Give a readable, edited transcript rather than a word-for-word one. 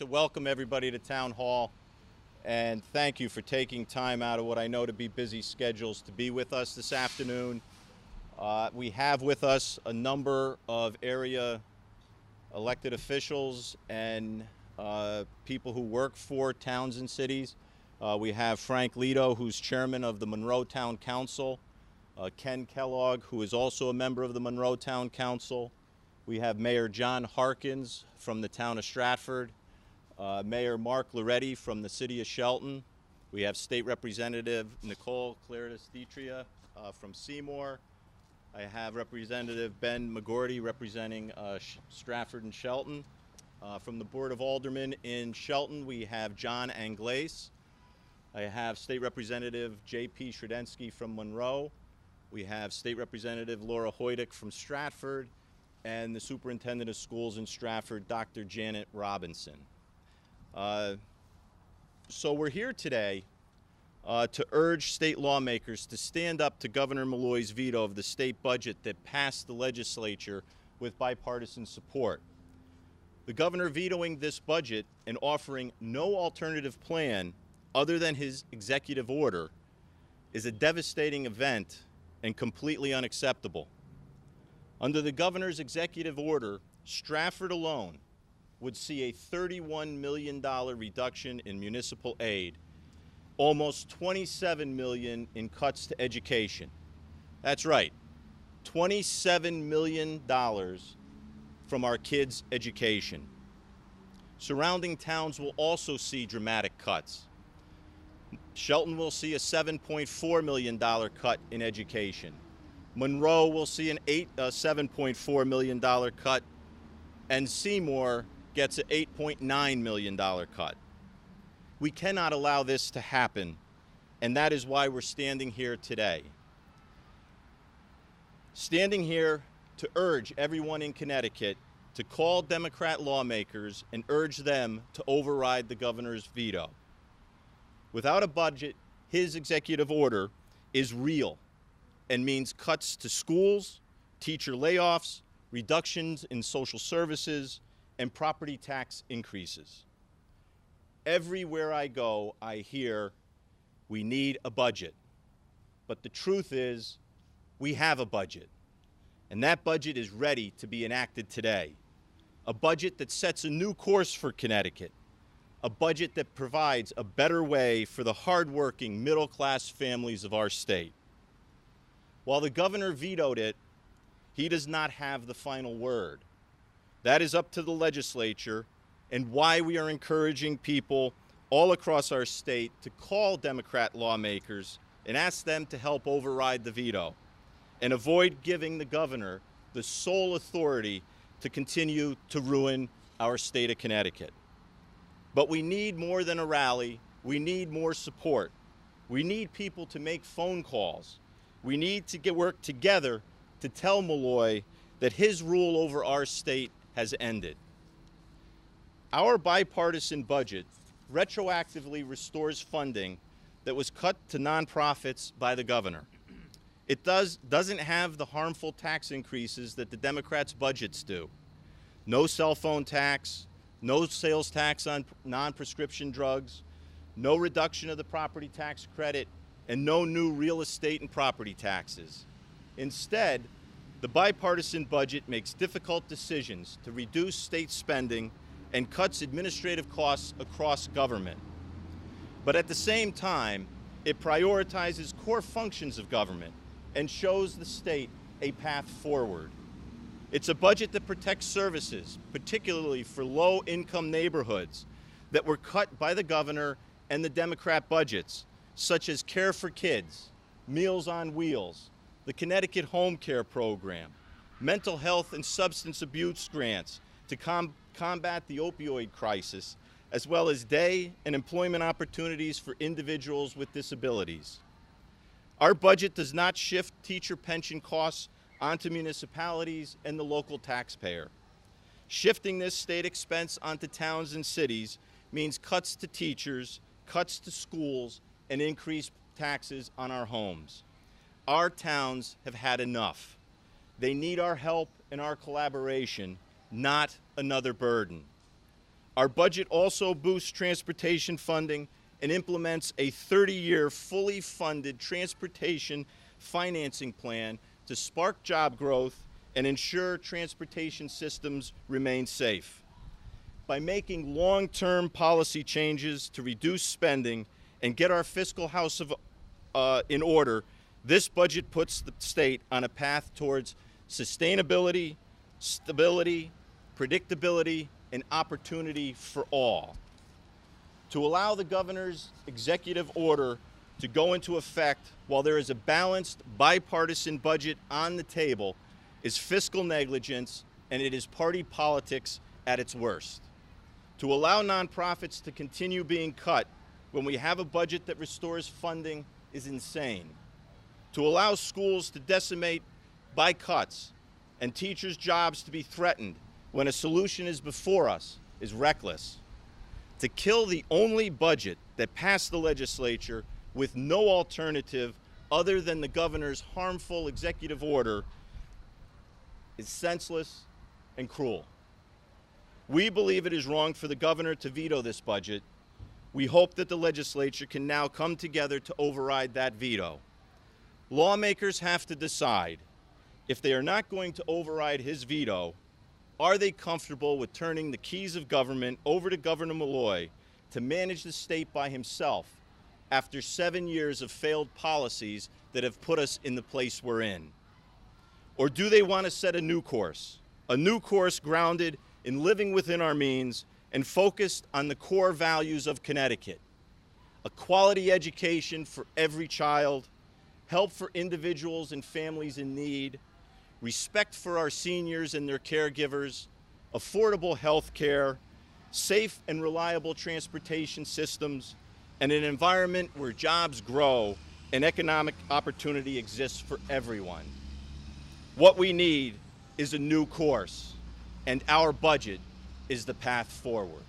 welcome everybody to Town Hall and thank you for taking time out of what I know to be busy schedules to be with us this afternoon. We have with us a number of area elected officials and people who work for towns and cities. We have Frank Veto, who's chairman of the Monroe Town Council, Ken Kellogg, who is also a member of the Monroe Town Council. We have Mayor John Harkins from the town of Stratford, Mayor Mark Loretti from the city of Shelton. We have State Representative Nicole Claridis-Ditria from Seymour. I have Representative Ben McGorty representing Stratford and Shelton. From the Board of Aldermen in Shelton, we have John Anglace. I have State Representative J.P. Sredensky from Monroe. We have State Representative Laura Hoydick from Stratford, and the Superintendent of Schools in Stratford, Dr. Janet Robinson. So we're here today to urge state lawmakers to stand up to Governor Malloy's veto of the state budget that passed the legislature with bipartisan support. The governor vetoing this budget and offering no alternative plan other than his executive order is a devastating event and completely unacceptable. Under the governor's executive order, Stratford alone would see a $31 million reduction in municipal aid, almost $27 million in cuts to education. That's right, $27 million from our kids' education. Surrounding towns will also see dramatic cuts. Shelton will see a $7.4 million cut in education. Monroe will see a $7.4 million cut, and Seymour gets an $8.9 million cut. We cannot allow this to happen, and that is why we're standing here today. Standing here to urge everyone in Connecticut to call Democrat lawmakers and urge them to override the governor's veto. Without a budget, his executive order is real and means cuts to schools, teacher layoffs, reductions in social services, and property tax increases. Everywhere I go, I hear we need a budget. But the truth is, we have a budget, and that budget is ready to be enacted today. A budget that sets a new course for Connecticut. A budget that provides a better way for the hardworking middle-class families of our state. While the governor vetoed it, he does not have the final word. That is up to the legislature, and why we are encouraging people all across our state to call Democrat lawmakers and ask them to help override the veto and avoid giving the governor the sole authority to continue to ruin our state of Connecticut. But we need more than a rally. We need more support. We need people to make phone calls. We need to work together to tell Malloy that his rule over our state has ended. Our bipartisan budget retroactively restores funding that was cut to nonprofits by the governor. It doesn't have the harmful tax increases that the Democrats' budgets do. No cell phone tax, no sales tax on non-prescription drugs, no reduction of the property tax credit, and no new real estate and property taxes. Instead, the bipartisan budget makes difficult decisions to reduce state spending and cuts administrative costs across government. But at the same time, it prioritizes core functions of government and shows the state a path forward. It's a budget that protects services, particularly for low-income neighborhoods that were cut by the governor and the Democrat budgets, such as Care for Kids, Meals on Wheels, the Connecticut Home Care Program, mental health and substance abuse grants to combat the opioid crisis, as well as day and employment opportunities for individuals with disabilities. Our budget does not shift teacher pension costs onto municipalities and the local taxpayer. Shifting this state expense onto towns and cities means cuts to teachers, cuts to schools, and increased taxes on our homes. Our towns have had enough. They need our help and our collaboration, not another burden. Our budget also boosts transportation funding and implements a 30-year fully funded transportation financing plan to spark job growth and ensure transportation systems remain safe. By making long-term policy changes to reduce spending and get our fiscal house in order, this budget puts the state on a path towards sustainability, stability, predictability, and opportunity for all. To allow the governor's executive order to go into effect while there is a balanced bipartisan budget on the table is fiscal negligence, and it is party politics at its worst. To allow nonprofits to continue being cut when we have a budget that restores funding is insane. To allow schools to decimate by cuts and teachers' jobs to be threatened when a solution is before us is reckless. To kill the only budget that passed the legislature with no alternative other than the governor's harmful executive order is senseless and cruel. We believe it is wrong for the governor to veto this budget. We hope that the legislature can now come together to override that veto. Lawmakers have to decide, if they are not going to override his veto, are they comfortable with turning the keys of government over to Governor Malloy to manage the state by himself after 7 years of failed policies that have put us in the place we're in? Or do they want to set a new course grounded in living within our means and focused on the core values of Connecticut: a quality education for every child, help for individuals and families in need, respect for our seniors and their caregivers, affordable health care, safe and reliable transportation systems, and an environment where jobs grow and economic opportunity exists for everyone. What we need is a new course, and our budget is the path forward.